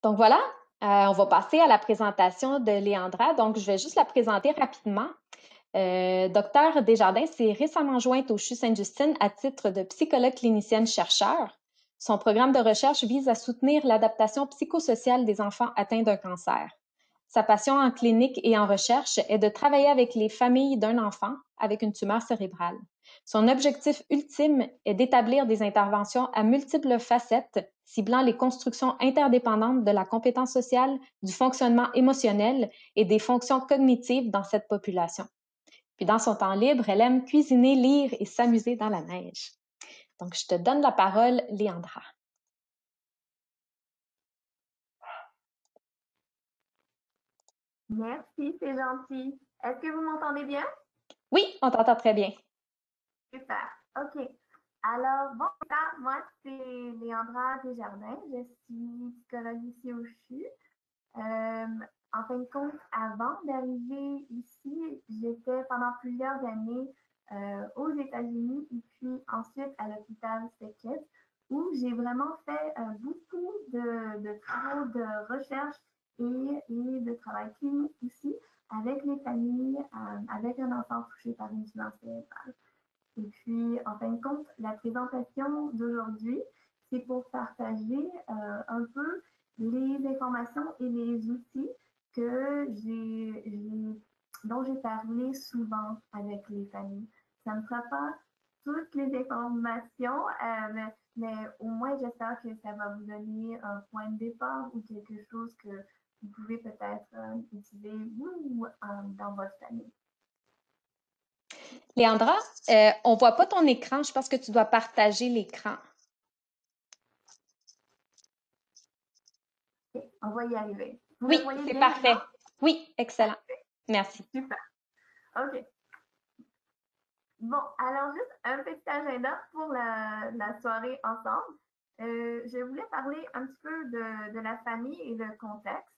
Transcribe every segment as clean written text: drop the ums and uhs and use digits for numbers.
Donc voilà, on va passer à la présentation de Léandra. Donc, je vais juste la présenter rapidement. Docteur Desjardins s'est récemment jointe au CHU Sainte-Justine à titre de psychologue clinicienne chercheur. Son programme de recherche vise à soutenir l'adaptation psychosociale des enfants atteints d'un cancer. Sa passion en clinique et en recherche est de travailler avec les familles d'un enfant avec une tumeur cérébrale. Son objectif ultime est d'établir des interventions à multiples facettes, ciblant les constructions interdépendantes de la compétence sociale, du fonctionnement émotionnel et des fonctions cognitives dans cette population. Puis dans son temps libre, elle aime cuisiner, lire et s'amuser dans la neige. Donc, je te donne la parole, Léandra. Merci, c'est gentil. Est-ce que vous m'entendez bien? Oui, on t'entend très bien. Super. OK. Alors, bon, moi, c'est Léandra Desjardins. Je suis psychologue ici au CHU. Euh, En fin de compte, avant d'arriver ici, j'étais pendant plusieurs années aux États-Unis et puis ensuite à l'hôpital Beckett où j'ai vraiment fait beaucoup de travaux de recherche et de travail clinique aussi avec les familles, avec un enfant touché par une tumeur cérébrale. Et puis, en fin de compte, la présentation d'aujourd'hui, c'est pour partager un peu les informations et les outils dont j'ai parlé souvent avec les familles. Ça ne sera pas toutes les informations, mais au moins j'espère que ça va vous donner un point de départ ou quelque chose que vous pouvez peut-être utiliser vous dans votre famille. Léandra, on voit pas ton écran. Je pense que tu dois partager l'écran. Ok, on va y arriver. Vous me Oui, voyez c'est bien maintenant? parfait. Oui, excellent. Parfait, Merci. super. OK. Bon, alors juste un petit agenda pour la soirée ensemble. Je voulais parler un petit peu de la famille et le contexte.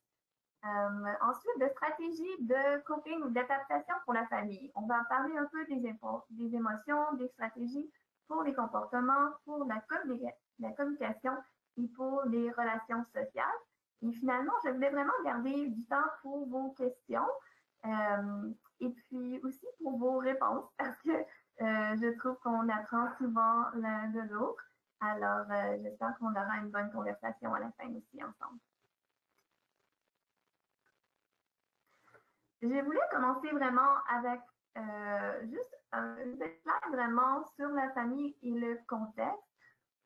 Ensuite, de stratégies de coping ou d'adaptation pour la famille. On va parler un peu des émotions, des stratégies pour les comportements, pour la communication et pour les relations sociales. Et finalement, je voulais vraiment garder du temps pour vos questions et puis aussi pour vos réponses parce que je trouve qu'on apprend souvent l'un de l'autre. Alors, j'espère qu'on aura une bonne conversation à la fin aussi ensemble. Je voulais commencer vraiment avec juste une petite slide vraiment sur la famille et le contexte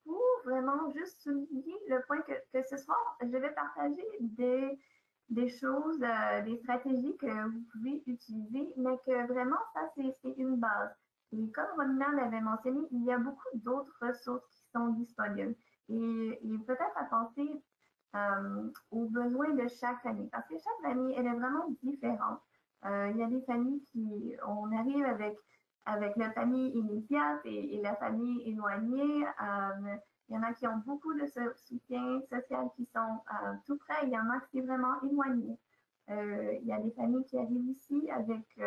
pour vraiment juste souligner le point que ce soir, je vais partager des choses, des stratégies que vous pouvez utiliser, mais que vraiment, ça, c'est une base. Et comme Romina l'avait mentionné, il y a beaucoup d'autres ressources qui sont disponibles. Et peut-être à penser aux besoins de chaque famille, parce que chaque famille, elle est vraiment différente. Il y a des familles on arrive avec la famille immédiate et la famille éloignée. Il y en a qui ont beaucoup de soutien social qui sont tout près. Il y en a qui sont vraiment éloignés. Il y a des familles qui arrivent ici avec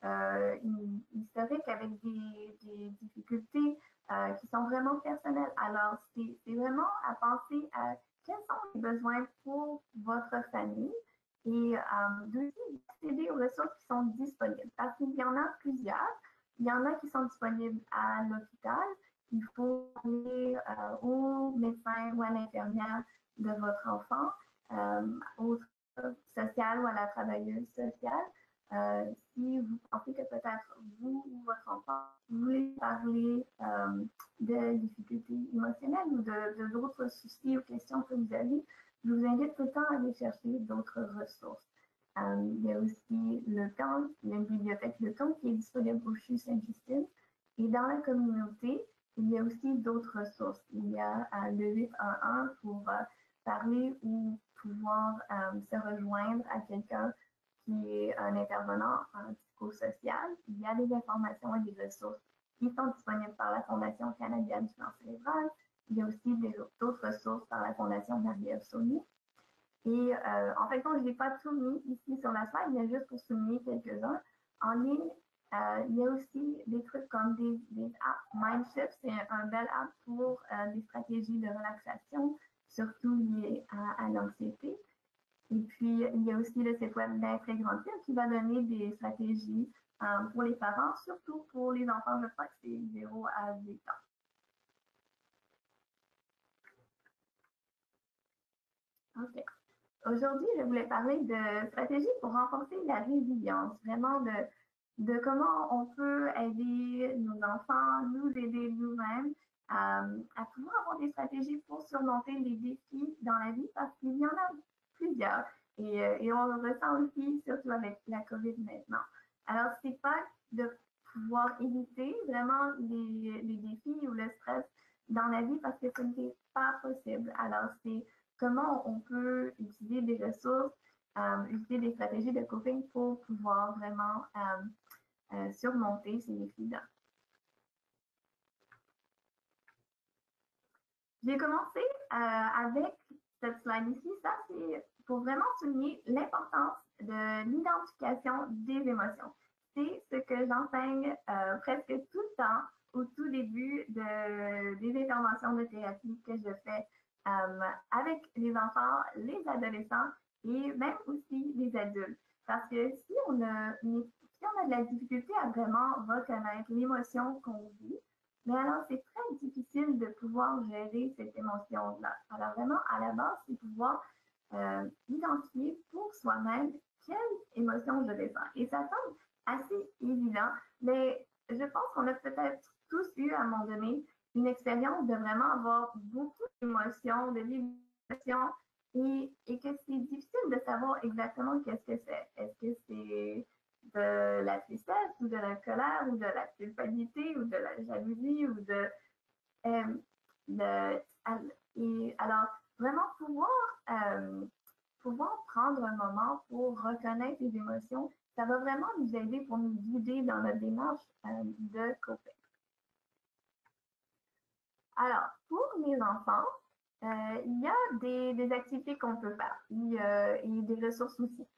une historique, avec des difficultés qui sont vraiment personnelles. Alors, c'est vraiment à penser à quels sont les besoins pour votre famille et d'accéder aux ressources qui sont disponibles. Parce qu'il y en a plusieurs. Il y en a qui sont disponibles à l'hôpital. Il faut aller au médecin ou à l'infirmière de votre enfant, au social ou à la travailleuse sociale. Si vous pensez que peut-être vous ou votre enfant voulez parler de difficultés émotionnelles ou d'autres soucis ou questions que vous avez, je vous invite tout le temps à aller chercher d'autres ressources. Il y a aussi le camp, la bibliothèque Le Camp qui est disponible au CHU Sainte-Justine. Et dans la communauté, il y a aussi d'autres ressources. Il y a le 811 pour parler ou pouvoir se rejoindre à quelqu'un qui est un intervenant en psychosocial. Il y a des informations et des ressources qui sont disponibles par la Fondation canadienne du cancer cérébral. Il y a aussi d'autres ressources par la Fondation Marie-Ève Saunier. Et en fait, je n'ai pas tout mis ici sur la slide, mais juste pour souligner quelques-uns. En ligne, il y a aussi des trucs comme des apps. Mindshift, c'est un bel app pour des stratégies de relaxation. surtout liées à l'anxiété. Et puis, il y a aussi le site web d'être grandeur qui va donner des stratégies pour les parents, surtout pour les enfants, je crois que c'est 0 à 8 ans. OK. Aujourd'hui, je voulais parler de stratégies pour renforcer la résilience, vraiment de comment on peut aider nos enfants, nous aider nous-mêmes à pouvoir avoir des stratégies pour surmonter les défis dans la vie parce qu'il y en a plusieurs et on le ressent aussi, surtout avec la COVID maintenant. Alors, c'est pas de pouvoir éviter vraiment les défis ou le stress dans la vie parce que ce n'est pas possible. Alors, c'est comment on peut utiliser des ressources, utiliser des stratégies de coping pour pouvoir vraiment surmonter ces défis-là. J'ai commencé avec cette slide ici. Ça, c'est pour vraiment souligner l'importance de l'identification des émotions. C'est ce que j'enseigne presque tout le temps au tout début des interventions de thérapie que je fais avec les enfants, les adolescents et même aussi les adultes. Parce que si on a de la difficulté à vraiment reconnaître l'émotion qu'on vit, mais alors c'est très difficile de pouvoir gérer cette émotion-là. Alors vraiment, à la base, c'est pouvoir identifier pour soi-même quelle émotion je ressens. Et ça semble assez évident, mais je pense qu'on a peut-être tous eu à un moment donné une expérience de vraiment avoir beaucoup d'émotions, de l'émotion, et que c'est difficile de savoir exactement qu'est-ce que c'est. Est-ce que c'est de la tristesse ou de la colère ou de la culpabilité ou de la jalousie ou et alors vraiment pouvoir prendre un moment pour reconnaître les émotions, ça va vraiment nous aider pour nous guider dans notre démarche de coping. Alors, pour les enfants, il y a des activités qu'on peut faire et des ressources aussi.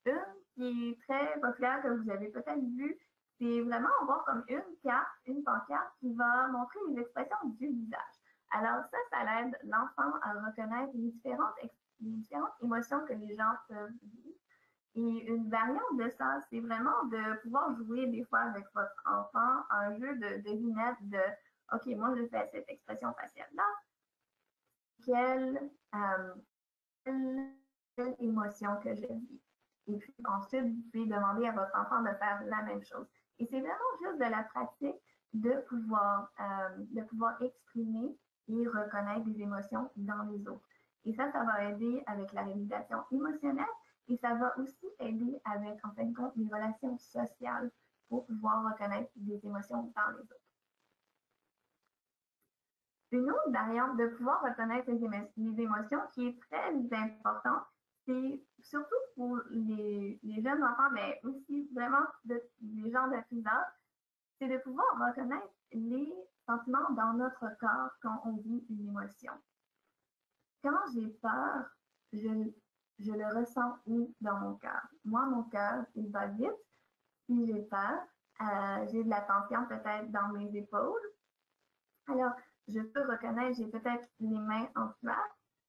Une qui est très populaire, que vous avez peut-être vu, c'est vraiment avoir comme une carte, une pancarte qui va montrer les expressions du visage. Alors ça l'aide l'enfant à reconnaître les différentes émotions que les gens peuvent vivre. Et une variante de ça, c'est vraiment de pouvoir jouer des fois avec votre enfant un jeu de devinette de OK, moi je fais cette expression faciale-là. Quelle, quelle émotion que je vis? Et puis ensuite, vous pouvez demander à votre enfant de faire la même chose. Et c'est vraiment juste de la pratique de pouvoir exprimer et reconnaître des émotions dans les autres. Et ça va aider avec la réalisation émotionnelle et ça va aussi aider avec, en fin de compte, les relations sociales pour pouvoir reconnaître des émotions dans les autres. Une autre variante de pouvoir reconnaître les émotions qui est très importante, c'est surtout pour les jeunes enfants, mais aussi vraiment les gens de plus âge, c'est de pouvoir reconnaître les sentiments dans notre corps quand on vit une émotion. Quand j'ai peur, je le ressens où dans mon cœur? Moi, mon cœur, il bat vite. Si j'ai peur, j'ai de la tension peut-être dans mes épaules. Alors, je peux reconnaître, j'ai peut-être les mains en sueur.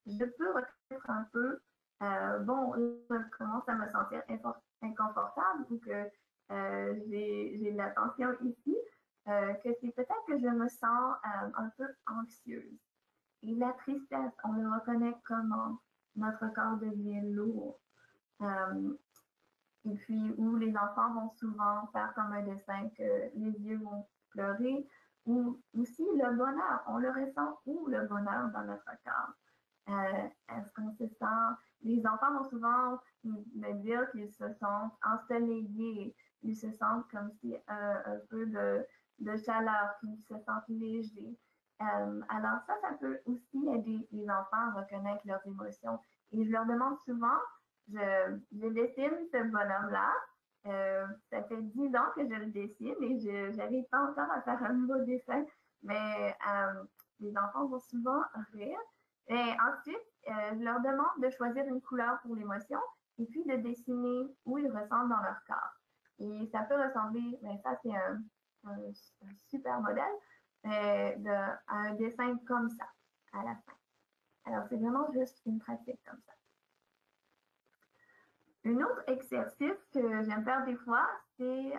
Je peux reconnaître un peu, bon, je commence à me sentir inconfortable ou que j'ai de la tension ici, que c'est peut-être que je me sens un peu anxieuse. Et la tristesse, on le reconnaît comment notre corps devient lourd. Et puis, où les enfants vont souvent faire comme un dessin que les yeux vont pleurer, ou aussi le bonheur, on le ressent où le bonheur dans notre corps. Est-ce qu'on se sent, les enfants vont souvent me dire qu'ils se sentent ensoleillés, ils se sentent comme si un peu de chaleur, qu'ils se sentent légers. Alors ça peut aussi aider les enfants à reconnaître leurs émotions. Et je leur demande souvent, je dessine ce bonhomme-là. Ça fait 10 ans que je le dessine et je n'arrive pas encore à faire un nouveau dessin, mais les enfants vont souvent rire. Et ensuite, je leur demande de choisir une couleur pour l'émotion et puis de dessiner où ils ressentent dans leur corps. Et ça peut ressembler, mais ça c'est un super modèle, à un dessin comme ça à la fin. Alors, c'est vraiment juste une pratique comme ça. Un autre exercice que j'aime faire des fois, c'est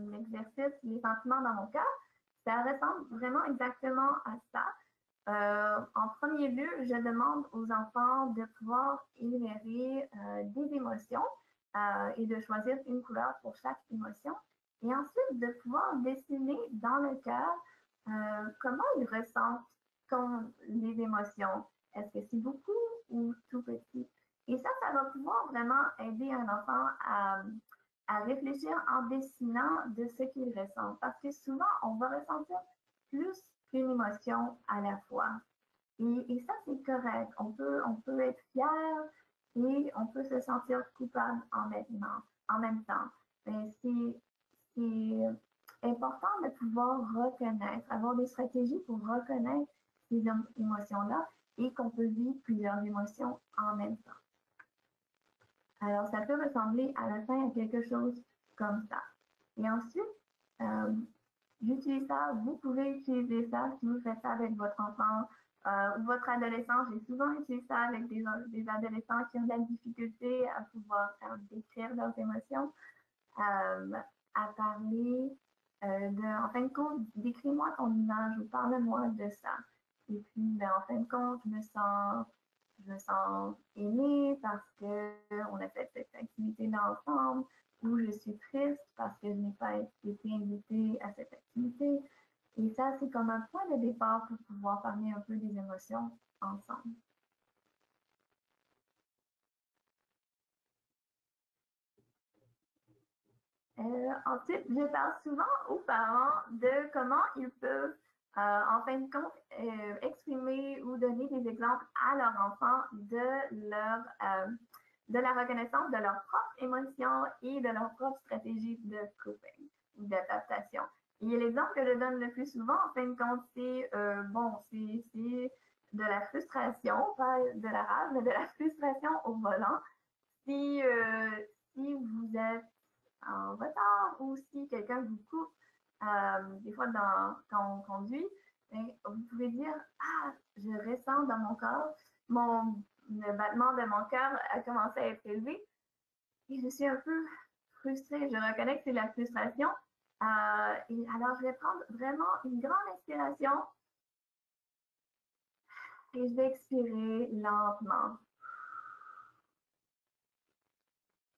l'exercice Les sentiments dans mon cœur. Ça ressemble vraiment exactement à ça. En premier lieu, je demande aux enfants de pouvoir énumérer des émotions et de choisir une couleur pour chaque émotion. Et ensuite, de pouvoir dessiner dans le cœur comment ils ressentent les émotions. Est-ce que c'est beaucoup ou tout petit? Et ça va pouvoir vraiment aider un enfant à réfléchir en dessinant de ce qu'il ressent. Parce que souvent, on va ressentir plus qu'une émotion à la fois. Et ça, c'est correct. On peut être fier et on peut se sentir coupable en même temps. Mais c'est important de pouvoir reconnaître, avoir des stratégies pour reconnaître ces émotions-là et qu'on peut vivre plusieurs émotions en même temps. Alors, ça peut ressembler à la fin à quelque chose comme ça. Et ensuite, j'utilise ça, vous pouvez utiliser ça si vous faites ça avec votre enfant ou votre adolescent. J'ai souvent utilisé ça avec des adolescents qui ont de la difficulté à pouvoir décrire leurs émotions, à parler en fin de compte, décris-moi ton image ou parle-moi de ça. Et puis, en fin de compte, je me sens aimée parce qu'on a fait cette activité-là ensemble, ou je suis triste parce que je n'ai pas été invitée à cette activité. Et ça, c'est comme un point de départ pour pouvoir parler un peu des émotions ensemble. Ensuite, je parle souvent aux parents de comment ils peuvent, en fin de compte, exprimer ou donner des exemples à leurs enfants de la reconnaissance de leurs propres émotions et de leur propre stratégie de coping ou d'adaptation. Et l'exemple que je donne le plus souvent, en fin de compte, c'est c'est de la frustration, pas de la rage, mais de la frustration au volant. Si, si vous êtes en retard ou si quelqu'un vous coupe, des fois quand on conduit, vous pouvez dire ah, je ressens dans mon corps, le battement de mon cœur a commencé à être élevé et je suis un peu frustrée. Je reconnais que c'est la frustration. Et alors, je vais prendre vraiment une grande inspiration et je vais expirer lentement.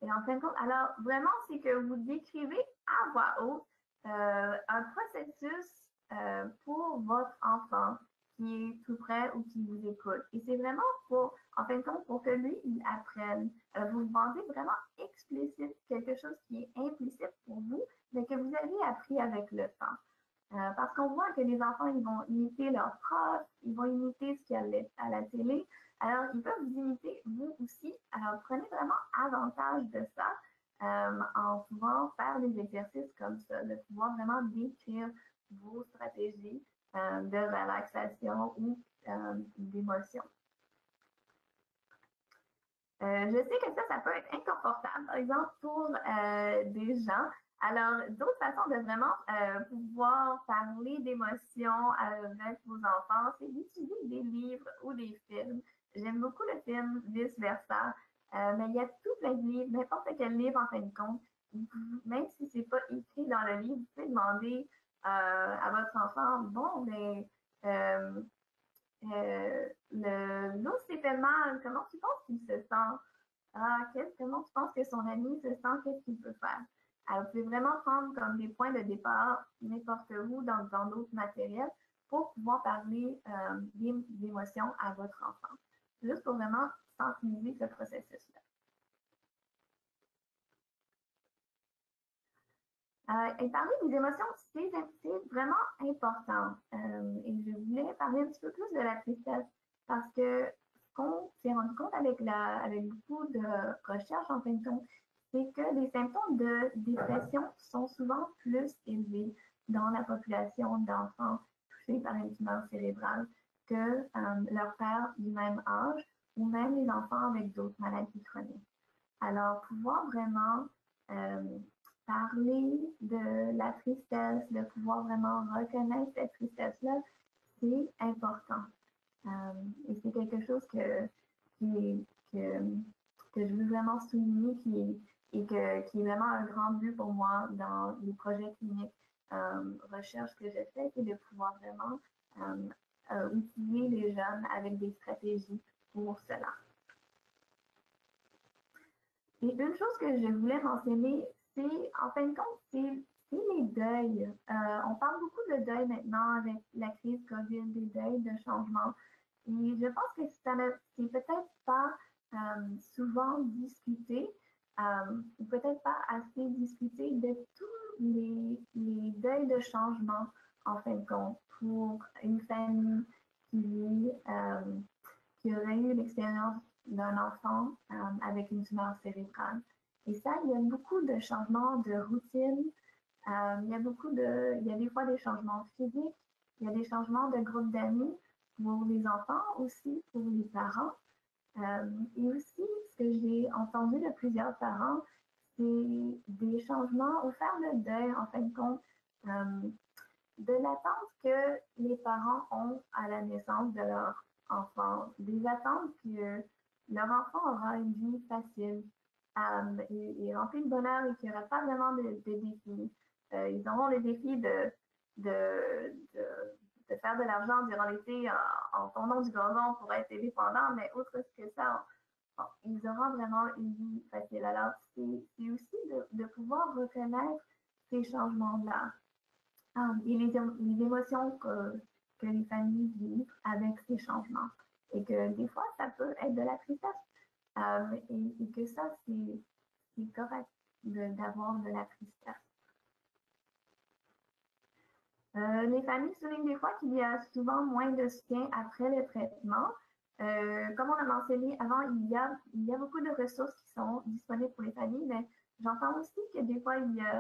Et en fin de compte, alors vraiment, c'est que vous décrivez à voix haute un processus pour votre enfant qui est tout près ou qui vous écoute. Et c'est vraiment pour, en fin de compte, pour que lui, il apprenne. Vous demandez vraiment explicite quelque chose qui est implicite pour vous, mais que vous avez appris avec le temps. Parce qu'on voit que les enfants, ils vont imiter leurs profs, ils vont imiter ce qu'il y a à la télé. Alors, ils peuvent vous imiter, vous aussi. Alors, prenez vraiment avantage de ça en pouvant faire des exercices comme ça, de pouvoir vraiment décrire vos stratégies de relaxation ou d'émotion. Je sais que ça peut être inconfortable, par exemple, pour des gens. Alors, d'autres façons de vraiment pouvoir parler d'émotions avec vos enfants, c'est d'utiliser des livres ou des films. J'aime beaucoup le film Vice Versa, mais il y a tout plein de livres, n'importe quel livre en fin de compte. Même si c'est pas écrit dans le livre, vous pouvez demander à votre enfant, bon, mais l'autre s'est fait mal, comment tu penses qu'il se sent? Comment tu penses que son ami se sent? Qu'est-ce qu'il peut faire? Alors, vous pouvez vraiment prendre comme des points de départ n'importe où dans d'autres matériels pour pouvoir parler des émotions à votre enfant. Juste pour vraiment sensibiliser ce processus-là. Et parler des émotions, c'est vraiment important. Et je voulais parler un petit peu plus de la tristesse parce que ce qu'on s'est rendu compte avec beaucoup de recherches en fin de compte, c'est que les symptômes de dépression sont souvent plus élevés dans la population d'enfants touchés par une tumeur cérébrale que leurs pères du même âge ou même les enfants avec d'autres maladies chroniques. Alors, pouvoir vraiment parler de la tristesse, de pouvoir vraiment reconnaître cette tristesse-là, c'est important. Et c'est quelque chose qui, que, que je veux vraiment souligner qui est vraiment un grand but pour moi dans les projets cliniques recherche que j'ai fait, c'est de pouvoir vraiment outiller les jeunes avec des stratégies pour cela. Et une chose que je voulais mentionner, c'est, en fin de compte, c'est les deuils. On parle beaucoup de deuil maintenant avec la crise COVID, des deuils de changement. Et je pense que c'est peut-être pas souvent discuté, ou peut-être pas assez discuté de tous les deuils de changement, en fin de compte, pour une famille qui, qui aurait eu l'expérience d'un enfant avec une tumeur cérébrale. Et ça, il y a beaucoup de changements de routine. Il y a il y a des fois des changements physiques, il y a des changements de groupe d'amis pour les enfants aussi, pour les parents. Et aussi, ce que j'ai entendu de plusieurs parents, c'est des changements ou faire le deuil, en fin de compte, de l'attente que les parents ont à la naissance de leur enfant, des attentes que leur enfant aura une vie facile et remplie de bonheur et qu'il n'y aura pas vraiment de défis. Ils auront les défis de, de, de faire de l'argent durant l'été en tournant du gazon pour être indépendant, mais autre que ça, ils auront vraiment une vie facile. Alors, c'est aussi de pouvoir reconnaître ces changements-là et les émotions que les familles vivent avec ces changements. Et que des fois, ça peut être de la tristesse. Et que ça, c'est correct d'avoir de la tristesse. Les familles soulignent des fois qu'il y a souvent moins de soutien après le traitement. Comme on a mentionné avant, il y a beaucoup de ressources qui sont disponibles pour les familles, mais j'entends aussi que des fois,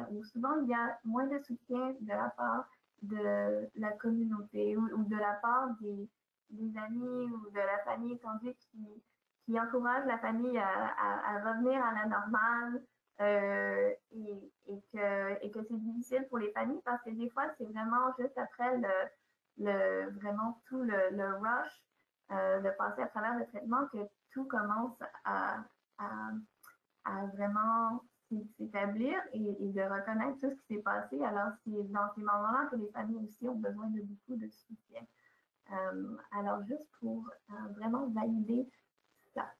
ou souvent, il y a moins de soutien de la part de la communauté ou de la part des amis ou de la famille étendue qui encouragent la famille à revenir à la normale, et que c'est difficile pour les familles parce que des fois, c'est vraiment juste après vraiment tout le rush de passer à travers le traitement que tout commence à, à vraiment s'établir et de reconnaître tout ce qui s'est passé. Alors, c'est dans ces moments-là que les familles aussi ont besoin de beaucoup de soutien. Alors, juste pour vraiment valider ça.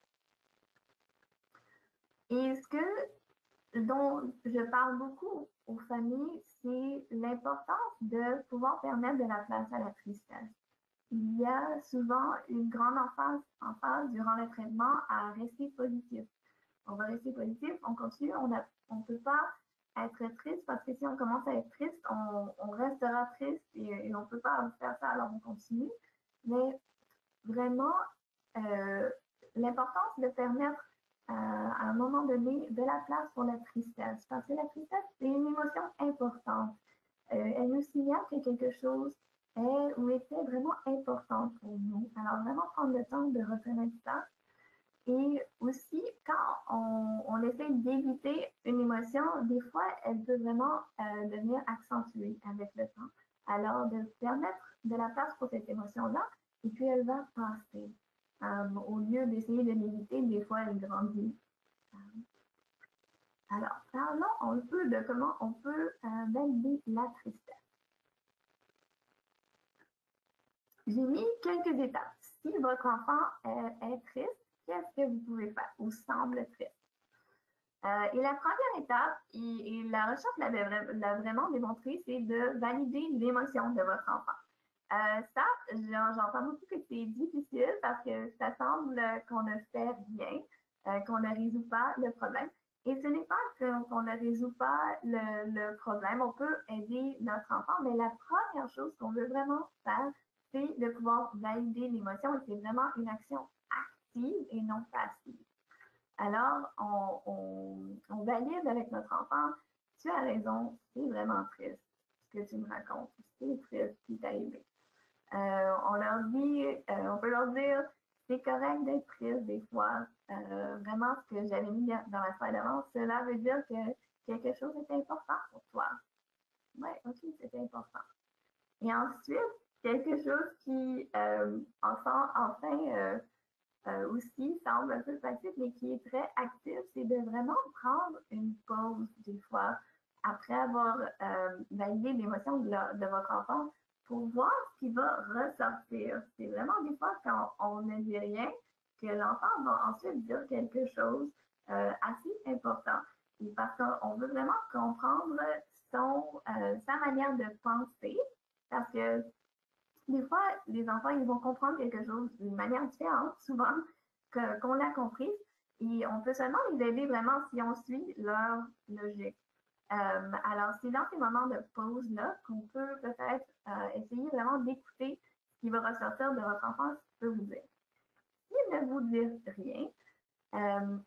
Et ce dont je parle beaucoup aux familles, c'est l'importance de pouvoir permettre de la place à la tristesse. Il y a souvent une grande emphase durant le traitement à rester positif. On va rester positif, on continue, on ne peut pas être triste parce que si on commence à être triste, on restera triste et on ne peut pas faire ça, alors on continue. Mais vraiment, l'importance de permettre à un moment donné de la place pour la tristesse. Parce que la tristesse, c'est une émotion importante. Elle nous signale que quelque chose est ou était vraiment important pour nous. Alors, vraiment prendre le temps de reconnaître ça. Et aussi, quand on essaie d'éviter une émotion, des fois, elle peut vraiment devenir accentuée avec le temps. Alors, de permettre de la place pour cette émotion-là, et puis elle va passer. Au lieu d'essayer de l'éviter, des fois, elle grandit. Alors, parlons un peu de comment on peut valider la tristesse. J'ai mis quelques étapes. Si votre enfant est triste, qu'est-ce que vous pouvez faire ou semble triste? Et la première étape, et la recherche l'a vraiment démontré, c'est de valider l'émotion de votre enfant. Ça, j'entends beaucoup que c'est difficile parce que ça semble qu'on ne fait rien, qu'on ne résout pas le problème. Et ce n'est pas qu'on ne résout pas le problème. On peut aider notre enfant, mais la première chose qu'on veut vraiment faire, c'est de pouvoir valider l'émotion et c'est vraiment une action active et non passive. Alors, on valide avec notre enfant, tu as raison, c'est vraiment triste ce que tu me racontes, c'est triste ce qui t'est arrivé. On peut leur dire, c'est correct d'être triste des fois. Vraiment, ce que j'avais mis dans la slide avant, cela veut dire que quelque chose est important pour toi. Ouais, ok, c'est important. Et ensuite, quelque chose qui, aussi semble un peu passif, mais qui est très actif, c'est de vraiment prendre une pause des fois après avoir validé l'émotion de votre enfant pour voir ce qui va ressortir. C'est vraiment des fois quand on ne dit rien que l'enfant va ensuite dire quelque chose assez important. Et parce qu'on veut vraiment comprendre sa manière de penser, parce que des fois, les enfants, ils vont comprendre quelque chose d'une manière différente, souvent, qu'on l'a compris. Et on peut seulement les aider vraiment si on suit leur logique. Alors, c'est dans ces moments de pause-là qu'on peut peut-être essayer vraiment d'écouter ce qui va ressortir de votre enfant, ce qu'il peut vous dire. S'il ne vous dit rien, euh,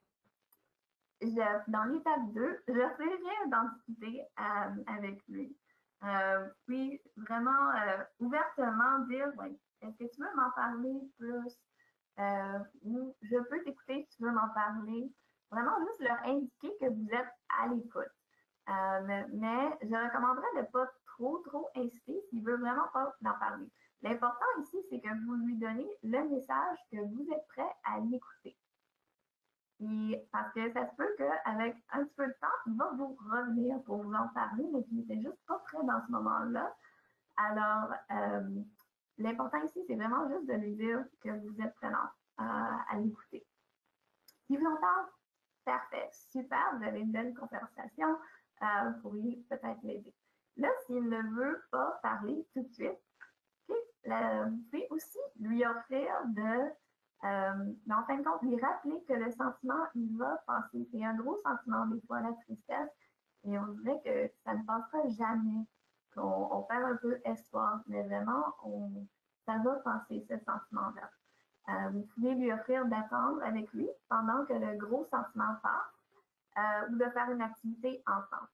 dans l'étape 2, j'essaierai d'en discuter avec lui. Puis vraiment ouvertement dire, ouais, est-ce que tu veux m'en parler plus? Ou je peux t'écouter si tu veux m'en parler. Vraiment juste leur indiquer que vous êtes à l'écoute. Mais je recommanderais de ne pas trop insister s'il veut vraiment pas en parler. L'important ici, c'est que vous lui donnez le message que vous êtes prêt à l'écouter. Puis, parce que ça se peut qu'avec un petit peu de temps, il va vous revenir pour vous en parler, mais qu'il n'était juste pas prêt dans ce moment-là. Alors, l'important ici, c'est vraiment juste de lui dire que vous êtes prenant à l'écouter. Si vous en parle, parfait, super, vous avez une belle conversation, vous pourriez peut-être l'aider. Là, s'il ne veut pas parler tout de suite, vous pouvez aussi lui offrir mais en fin de compte, lui rappeler que le sentiment, il va passer. C'est un gros sentiment, des fois, la tristesse. Et on dirait que ça ne passera jamais. On perd un peu espoir, mais vraiment, ça va passer, ce sentiment-là. Vous pouvez lui offrir d'attendre avec lui pendant que le gros sentiment passe ou de faire une activité ensemble.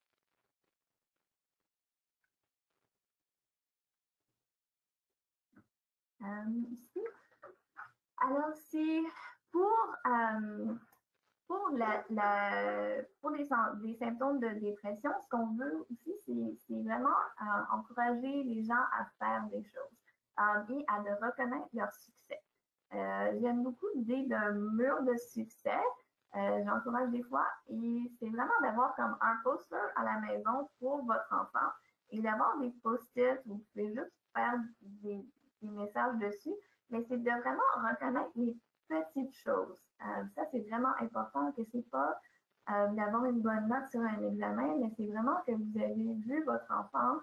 Ici. Alors, c'est pour pour, pour des symptômes de dépression, ce qu'on veut aussi, c'est vraiment encourager les gens à faire des choses et à de reconnaître leur succès. J'aime beaucoup l'idée d'un mur de succès. J'encourage des fois et c'est vraiment d'avoir comme un poster à la maison pour votre enfant et d'avoir des post-it où vous pouvez juste faire des messages dessus, mais c'est de vraiment reconnaître les petites choses. Ça, c'est vraiment important que c'est pas d'avoir une bonne note sur un examen, mais c'est vraiment que vous avez vu votre enfant.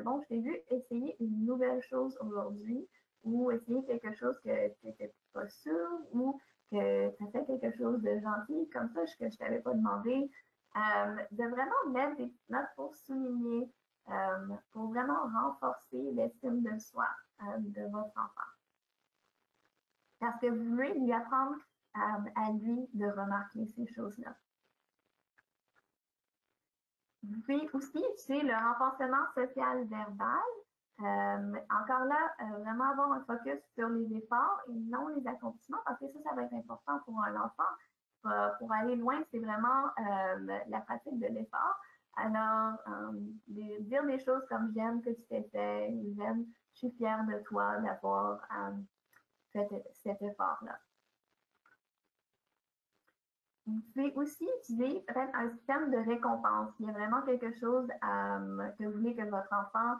Bon, je t'ai vu essayer une nouvelle chose aujourd'hui ou essayer quelque chose que tu n'étais pas sûr ou que tu as fait quelque chose de gentil comme ça que je ne t'avais pas demandé. De vraiment mettre des petites notes pour souligner, pour vraiment renforcer l'estime de soi de votre enfant. Parce que vous voulez lui apprendre à lui de remarquer ces choses-là. Vous pouvez aussi utiliser le renforcement social verbal. Encore là, vraiment avoir un focus sur les efforts et non les accomplissements, parce que ça va être important pour un enfant. Pour aller loin, c'est vraiment la pratique de l'effort. Alors, dire des choses comme j'aime que tu t'essayes, j'aime, je suis fière de toi d'avoir cet effort-là. Vous pouvez aussi utiliser peut-être un système de récompense. Il y a vraiment quelque chose que vous voulez que votre enfant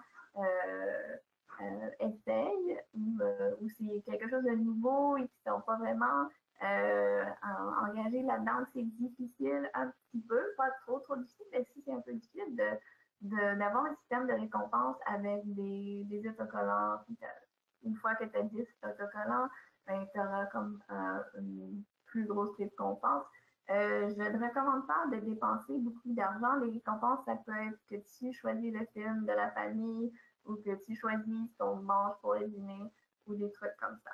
essaye ou c'est quelque chose de nouveau et qui ne sont pas vraiment engagés là-dedans. C'est difficile un petit peu, pas trop difficile, mais si c'est un peu difficile d'avoir un système de récompense avec des autocollants. Une fois que tu as 10 autocollants, ben, tu auras comme une plus grosse récompense. Je ne recommande pas de dépenser beaucoup d'argent. Les récompenses, ça peut être que tu choisis le film de la famille ou que tu choisis ce qu'on mange pour le dîner ou des trucs comme ça.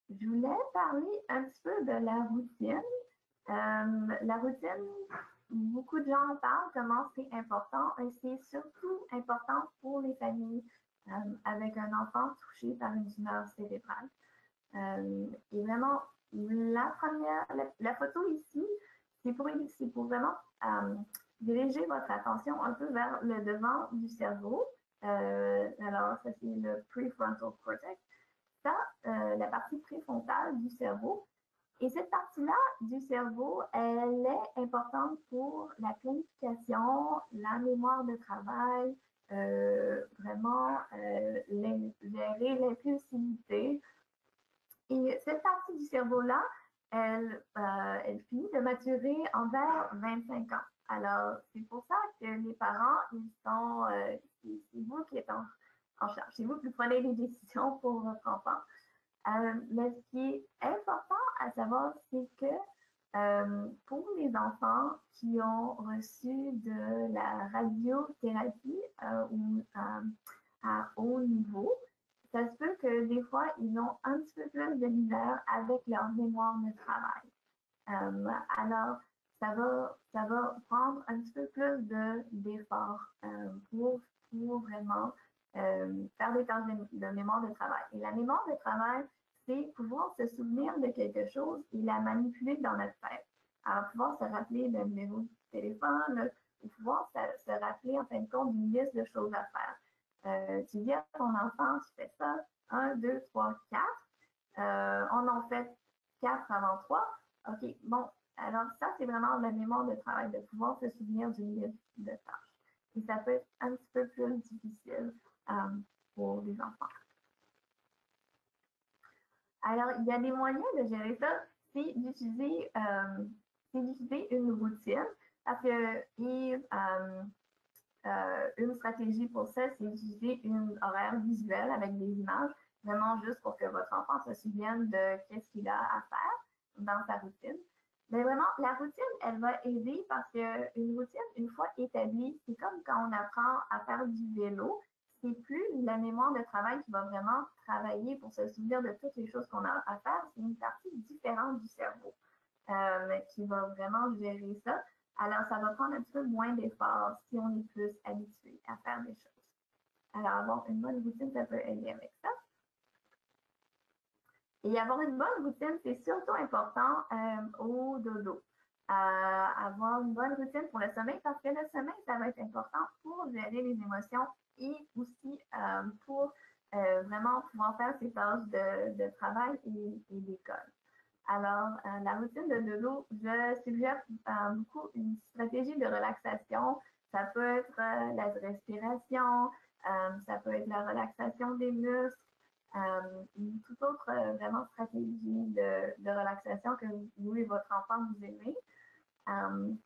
Je voulais parler un petit peu de la routine. La routine, beaucoup de gens en parlent, comment c'est important et c'est surtout important pour les familles avec un enfant touché par une tumeur cérébrale. Et vraiment, la photo ici, c'est pour vraiment dirigez votre attention un peu vers le devant du cerveau. Alors, ça, c'est le prefrontal cortex. Ça, la partie préfrontale du cerveau. Et cette partie-là du cerveau, elle est importante pour la planification, la mémoire de travail, vraiment gérer l'impulsivité. Et cette partie du cerveau-là, elle finit de maturer envers 25 ans. Alors, c'est pour ça que les parents, c'est vous qui êtes en charge, c'est vous qui prenez les décisions pour votre enfant. Mais ce qui est important à savoir, c'est que pour les enfants qui ont reçu de la radiothérapie ou à haut niveau, ça se peut que des fois, ils ont un petit peu plus de misère avec leur mémoire de travail. Alors, ça va prendre un petit peu plus d'efforts pour vraiment faire des tâches de mémoire de travail. Et la mémoire de travail, c'est pouvoir se souvenir de quelque chose et la manipuler dans notre tête. Alors, pouvoir se rappeler le numéro du téléphone, ou pouvoir se rappeler, en fin de compte, d'une liste de choses à faire. Tu dis à ton enfant, tu fais ça, 1, 2, 3, 4. On en fait 4 avant 3. OK, bon, alors ça, c'est vraiment la mémoire de travail, de pouvoir se souvenir d'une liste de tâches. Et ça peut être un petit peu plus difficile pour les enfants. Alors, il y a des moyens de gérer ça, c'est d'utiliser une routine, parce que une stratégie pour ça, c'est d'utiliser une horaire visuelle avec des images, vraiment juste pour que votre enfant se souvienne de qu'est-ce qu'il a à faire dans sa routine. Mais vraiment, la routine, elle va aider parce qu'une routine, une fois établie, c'est comme quand on apprend à faire du vélo, c'est plus la mémoire de travail qui va vraiment travailler pour se souvenir de toutes les choses qu'on a à faire, c'est une partie différente du cerveau qui va vraiment gérer ça. Alors, ça va prendre un petit peu moins d'efforts si on est plus habitué à faire des choses. Alors, avoir une bonne routine, ça peut aider avec ça. Et avoir une bonne routine, c'est surtout important au dodo. Avoir une bonne routine pour le sommeil, parce que le sommeil, ça va être important pour gérer les émotions et aussi pour vraiment pouvoir faire ses tâches de travail et d'école. Alors, la routine de dodo, je suggère beaucoup une stratégie de relaxation. Ça peut être la respiration, ça peut être la relaxation des muscles, une toute autre vraiment stratégie de relaxation que vous et votre enfant vous aimez. On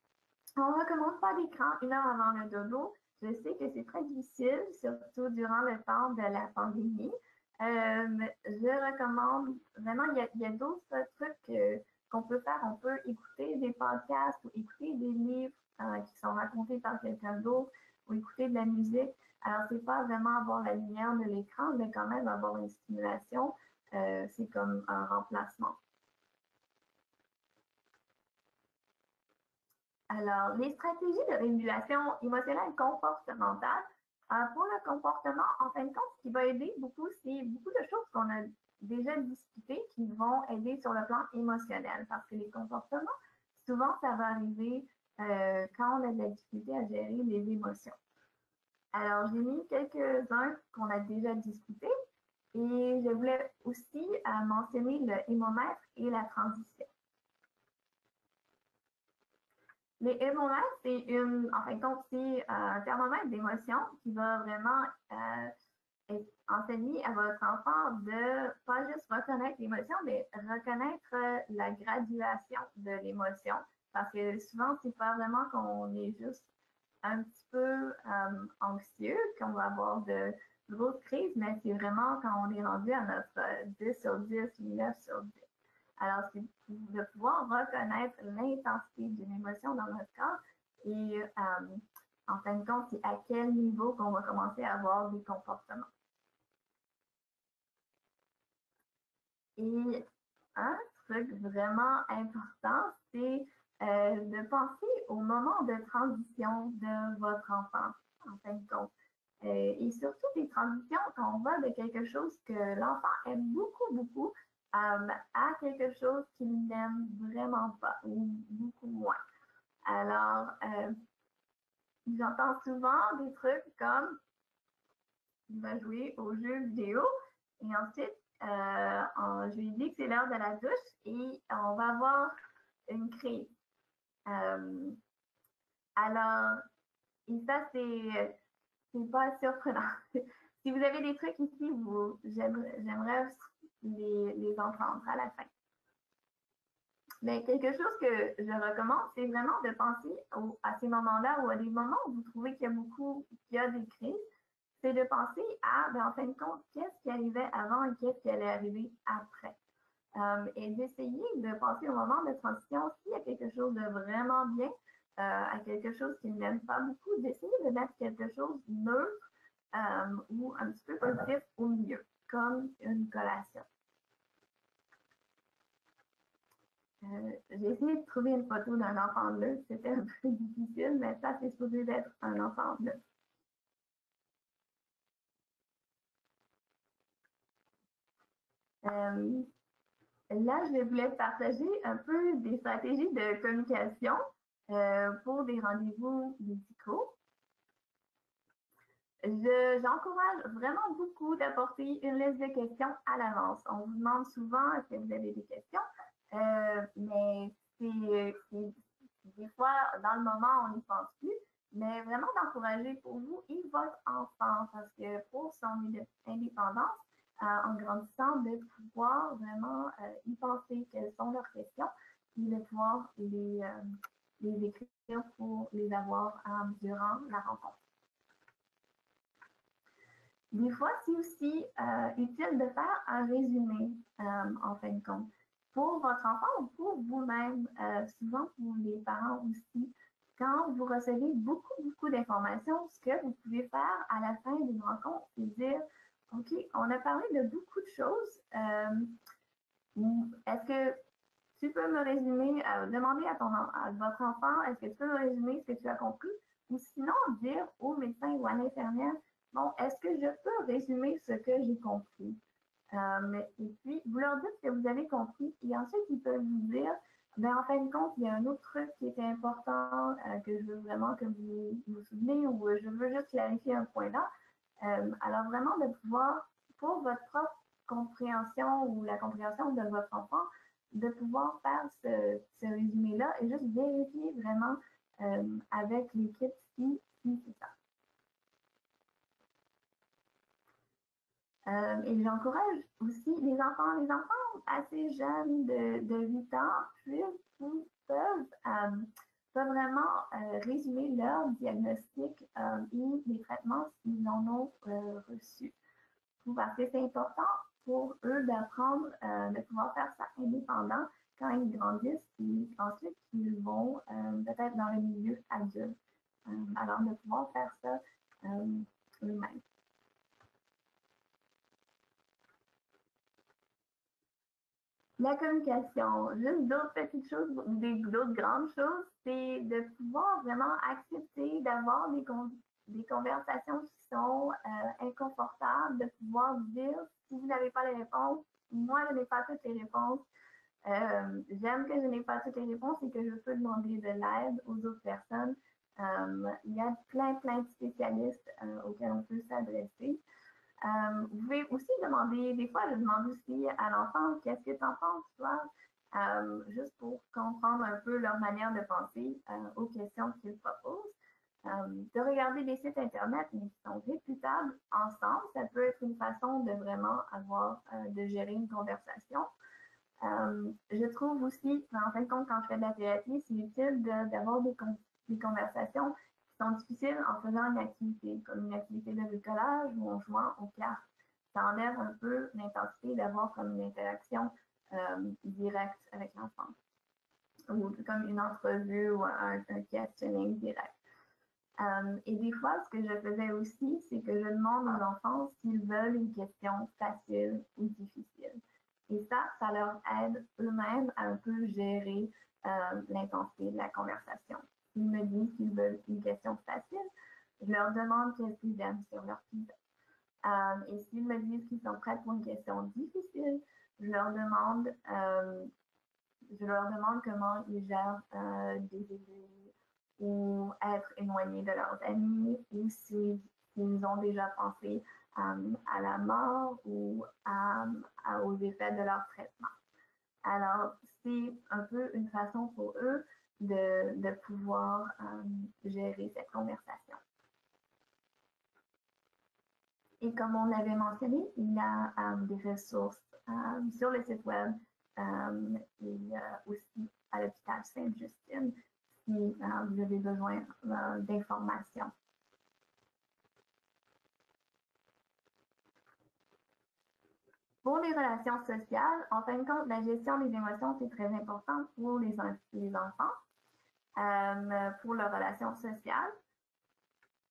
ne recommande pas d'écran 1 heure avant le dodo. Je sais que c'est très difficile, surtout durant le temps de la pandémie. Je recommande vraiment, il y a d'autres trucs qu'on peut faire. On peut écouter des podcasts ou écouter des livres qui sont racontés par quelqu'un d'autre ou écouter de la musique. Alors, c'est pas vraiment avoir la lumière de l'écran, mais quand même avoir une stimulation. C'est comme un remplacement. Alors, les stratégies de régulation émotionnelle comportementale. Pour le comportement, en fin de compte, ce qui va aider beaucoup, c'est beaucoup de choses qu'on a déjà discutées qui vont aider sur le plan émotionnel. Parce que les comportements, souvent, ça va arriver quand on a de la difficulté à gérer les émotions. Alors, j'ai mis quelques-uns qu'on a déjà discutés et je voulais aussi mentionner le hémomètre et la transition. Les hémomètres, c'est en fin de compte, c'est un thermomètre d'émotion qui va vraiment enseigner à votre enfant de pas juste reconnaître l'émotion, mais reconnaître la graduation de l'émotion. Parce que souvent, c'est pas vraiment qu'on est juste un petit peu anxieux, qu'on va avoir de grosses crises, mais c'est vraiment quand on est rendu à notre 10 sur 10 ou 9 sur 10. Alors, c'est de pouvoir reconnaître l'intensité d'une émotion dans notre corps et en fin de compte, c'est à quel niveau qu'on va commencer à avoir des comportements. Et un truc vraiment important, c'est de penser au moment de transition de votre enfant, en fin de compte. Et surtout des transitions quand on va de quelque chose que l'enfant aime beaucoup, beaucoup, à quelque chose qu'il n'aime vraiment pas ou beaucoup moins. Alors, j'entends souvent des trucs comme il va jouer aux jeux vidéo et ensuite je lui dis que c'est l'heure de la douche et on va avoir une crise. Alors, et ça, c'est pas surprenant. Si vous avez des trucs ici, j'aimerais les entendre à la fin. Mais quelque chose que je recommande, c'est vraiment de penser à ces moments-là ou à des moments où vous trouvez qu'il y a des crises, c'est de penser à, en fin de compte, qu'est-ce qui arrivait avant et qu'est-ce qui allait arriver après. Et d'essayer de penser au moment de transition, s'il y a quelque chose de vraiment bien, à quelque chose qu'il n'aime pas beaucoup, d'essayer de mettre quelque chose de neutre ou un petit peu positif au milieu, comme une collation. J'ai essayé de trouver une photo d'un enfant bleu, c'était un peu difficile, mais ça, c'est supposé d'être un enfant bleu. Là, je voulais partager un peu des stratégies de communication pour des rendez-vous médicaux. J'encourage vraiment beaucoup d'apporter une liste de questions à l'avance. On vous demande souvent est-ce que vous avez des questions, mais des fois, dans le moment, on n'y pense plus, mais vraiment d'encourager pour vous et votre enfant, parce que pour son indépendance, en grandissant, de pouvoir vraiment y penser quelles sont leurs questions, et de pouvoir les écrire pour les avoir durant la rencontre. Des fois, c'est aussi utile de faire un résumé, en fin de compte, pour votre enfant ou pour vous-même, souvent pour les parents aussi. Quand vous recevez beaucoup d'informations, ce que vous pouvez faire à la fin d'une rencontre, c'est dire, OK, on a parlé de beaucoup de choses. Est-ce que tu peux me résumer, demander à votre enfant, est-ce que tu peux me résumer ce que tu as compris? Ou sinon, dire au médecin ou à l'infirmière, bon, est-ce que je peux résumer ce que j'ai compris? Et puis, vous leur dites ce que vous avez compris et ensuite, ils peuvent vous dire, en fin de compte, il y a un autre truc qui était important que je veux vraiment que vous vous souvenez ou je veux juste clarifier un point là. Alors, vraiment, de pouvoir, pour votre propre compréhension ou la compréhension de votre enfant, de pouvoir faire ce résumé-là et juste vérifier vraiment avec l'équipe si c'est ça. Et j'encourage aussi les enfants assez jeunes de 8 ans peuvent vraiment résumer leur diagnostic et les traitements s'ils en ont reçus. Parce que c'est important pour eux d'apprendre, de pouvoir faire ça indépendant quand ils grandissent et ensuite qu'ils vont peut-être dans le milieu adulte. Alors de pouvoir faire ça eux-mêmes. La communication, juste d'autres petites choses, d'autres grandes choses, c'est de pouvoir vraiment accepter d'avoir des conversations qui sont inconfortables, de pouvoir dire si vous n'avez pas les réponses, moi je n'ai pas toutes les réponses. J'aime que je n'ai pas toutes les réponses et que je peux demander de l'aide aux autres personnes. Il y a plein de spécialistes auxquels on peut s'adresser. Vous pouvez aussi demander, des fois, je demande aussi à l'enfant, qu'est-ce que tu en penses, toi? Juste pour comprendre un peu leur manière de penser aux questions qu'ils proposent. De regarder des sites Internet, mais qui sont réputables ensemble, ça peut être une façon de vraiment de gérer une conversation. Je trouve aussi, en fin de compte, quand je fais de la thérapie, c'est utile d'avoir des conversations qui sont difficiles en faisant une activité, comme une activité de bricolage ou en jouant aux cartes. Ça enlève un peu l'intensité d'avoir comme une interaction directe avec l'enfant, ou comme une entrevue ou un questioning direct. Et des fois, ce que je faisais aussi, c'est que je demande aux enfants s'ils veulent une question facile ou difficile. Et ça leur aide eux-mêmes à un peu gérer l'intensité de la conversation. S'ils me disent qu'ils veulent une question facile, je leur demande qu'est-ce qu'ils aiment sur leur pizza. Et s'ils me disent qu'ils sont prêts pour une question difficile, je leur demande comment ils gèrent des élus ou être éloignés de leurs amis, ou s'ils ont déjà pensé à la mort ou aux effets de leur traitement. Alors, c'est un peu une façon pour eux de pouvoir gérer cette conversation. Et comme on l'avait mentionné, il y a des ressources sur le site web et aussi à l'hôpital Sainte-Justine si vous avez besoin d'informations. Pour les relations sociales, en fin de compte, la gestion des émotions, c'est très important pour les enfants, pour leurs relations sociales.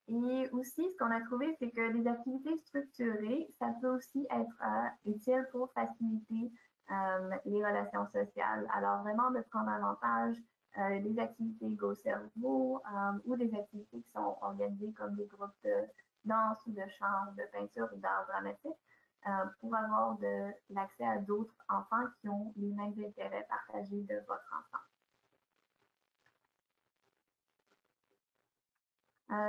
Et aussi, ce qu'on a trouvé, c'est que les activités structurées, ça peut aussi être utile pour faciliter les relations sociales. Alors, vraiment, de prendre avantage des activités Go Cerveau ou des activités qui sont organisées comme des groupes de danse ou de chant, de peinture ou d'art dramatique pour avoir l'accès à d'autres enfants qui ont les mêmes intérêts partagés de votre enfant.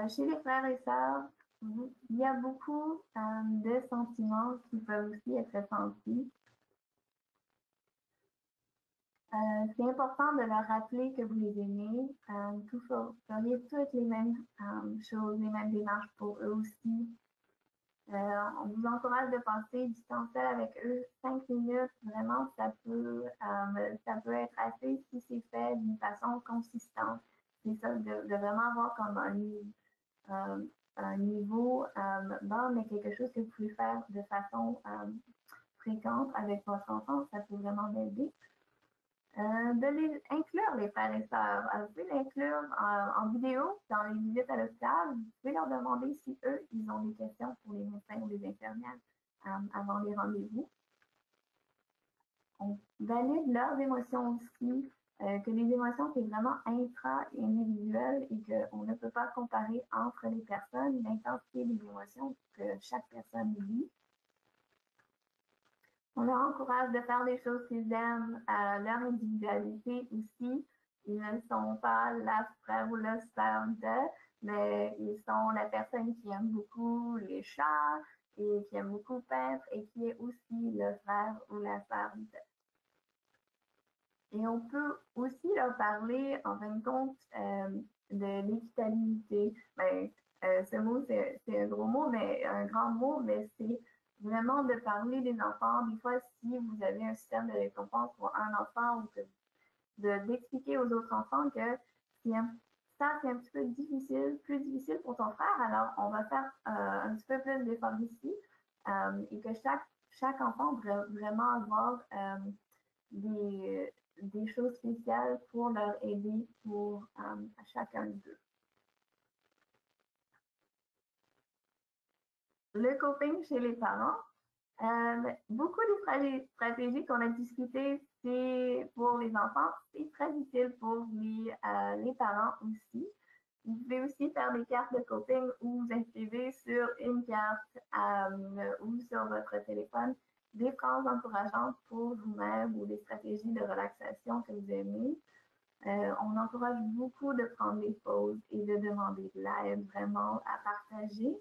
Chez les frères et sœurs, il y a beaucoup de sentiments qui peuvent aussi être ressentis. C'est important de leur rappeler que vous les aimez, que vous feriez toutes les mêmes choses, les mêmes démarches pour eux aussi. On vous encourage de passer du temps seul avec eux, 5 minutes, vraiment, ça peut être assez si c'est fait d'une façon consistante. C'est ça, de vraiment avoir comme un niveau bas, mais quelque chose que vous pouvez faire de façon fréquente avec votre enfant, ça peut vraiment m'aider. De les inclure, les frères et sœurs. Vous pouvez l'inclure en vidéo dans les visites à l'hôpital. Vous pouvez leur demander si eux, ils ont des questions pour les médecins ou les infirmières avant les rendez-vous. On valide leurs émotions aussi, que les émotions, c'est vraiment intra-individuel et qu'on ne peut pas comparer entre les personnes l'intensité des émotions que chaque personne vit. On leur encourage de faire des choses qu'ils aiment à leur individualité aussi. Ils ne sont pas la frère ou la sœur de, mais ils sont la personne qui aime beaucoup les chats et qui aime beaucoup peindre et qui est aussi le frère ou la sœur de. Et on peut aussi leur parler, en fin de compte, de l'équitabilité. Ben, ce mot, c'est un gros mot, mais un grand mot, mais c'est vraiment de parler des enfants. Des fois, si vous avez un système de récompense pour un enfant ou d'expliquer aux autres enfants que ça, c'est un petit peu difficile, plus difficile pour ton frère, alors on va faire un petit peu plus d'efforts ici et que chaque enfant devrait vraiment avoir des choses spéciales pour leur aider pour chacun d'eux. Le coping chez les parents. Beaucoup des stratégies qu'on a discutées, c'est pour les enfants, c'est très utile pour les parents aussi. Vous pouvez aussi faire des cartes de coping ou vous inscrivez sur une carte ou sur votre téléphone des phrases encourageantes pour vous-même ou des stratégies de relaxation que vous aimez. On encourage beaucoup de prendre des pauses et de demander de l'aide vraiment à partager,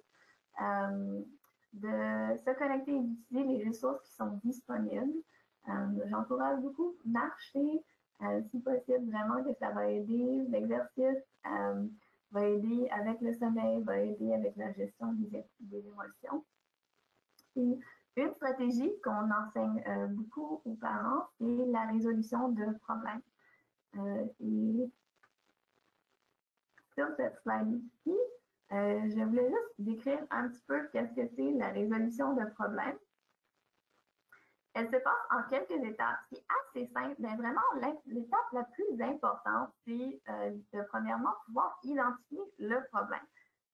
de se connecter et d'utiliser les ressources qui sont disponibles. J'encourage beaucoup marcher, si possible, vraiment que ça va aider. L'exercice va aider avec le sommeil, va aider avec la gestion des émotions. Et une stratégie qu'on enseigne beaucoup aux parents, c'est la résolution de problèmes. Et sur cette slide-ci, je voulais juste décrire un petit peu qu'est-ce que c'est la résolution de problèmes. Elle se passe en quelques étapes. C'est assez simple, mais vraiment l'étape la plus importante, c'est de premièrement pouvoir identifier le problème.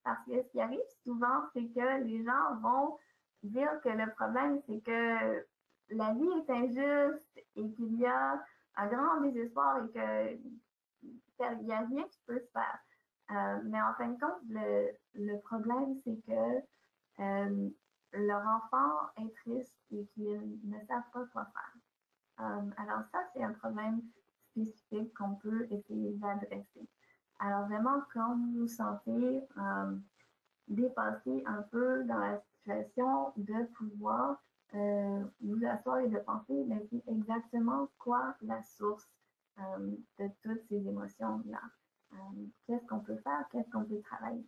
Parce que ce qui arrive souvent, c'est que les gens vont dire que le problème, c'est que la vie est injuste et qu'il y a un grand désespoir et qu'il n'y a rien qui peut se faire. Mais en fin de compte, le problème, c'est que leur enfant est triste et qu'ils ne savent pas quoi faire. Alors ça, c'est un problème spécifique qu'on peut essayer d'adresser. Alors vraiment, quand vous vous sentez dépassé un peu dans la situation, de pouvoir vous asseoir et de penser, mais c'est exactement quoi la source de toutes ces émotions-là. Qu'est-ce qu'on peut faire? Qu'est-ce qu'on peut travailler?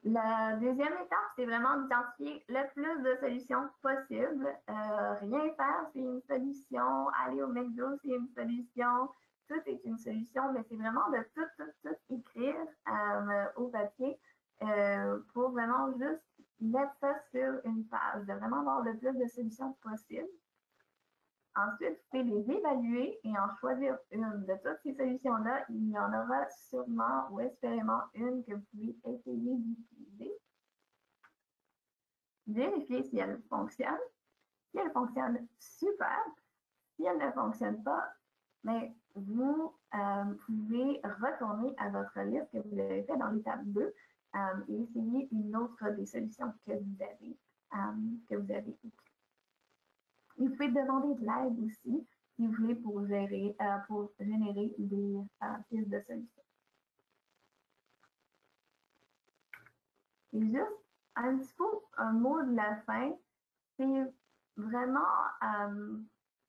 La deuxième étape, c'est vraiment d'identifier le plus de solutions possibles. Rien faire, c'est une solution. Aller au McDo, c'est une solution. Tout est une solution, mais c'est vraiment de tout écrire au papier pour vraiment juste mettre ça sur une page, de vraiment avoir le plus de solutions possibles. Ensuite, vous pouvez les évaluer et en choisir une. De toutes ces solutions-là, il y en aura sûrement ou espérément une que vous pouvez essayer d'utiliser. Vérifier si elle fonctionne. Si elle fonctionne, super. Si elle ne fonctionne pas, mais vous pouvez retourner à votre liste que vous avez fait dans l'étape 2 et essayer une autre des solutions que vous avez écrites. Vous pouvez demander de l'aide aussi si vous voulez pour générer des pistes de solutions. Et juste un petit peu un mot de la fin, c'est vraiment,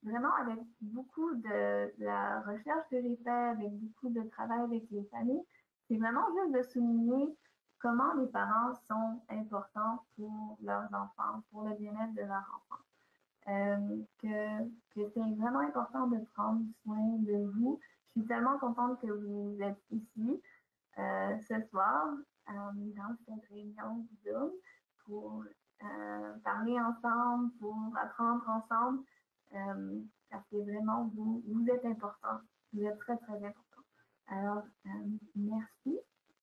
vraiment avec beaucoup de la recherche que j'ai fait, avec beaucoup de travail avec les familles, c'est vraiment juste de souligner comment les parents sont importants pour leurs enfants, pour le bien-être de leurs enfants. Que c'est vraiment important de prendre soin de vous. Je suis tellement contente que vous êtes ici ce soir dans cette réunion Zoom pour parler ensemble, pour apprendre ensemble, parce que vraiment, vous êtes important. Vous êtes très, très important. Alors, merci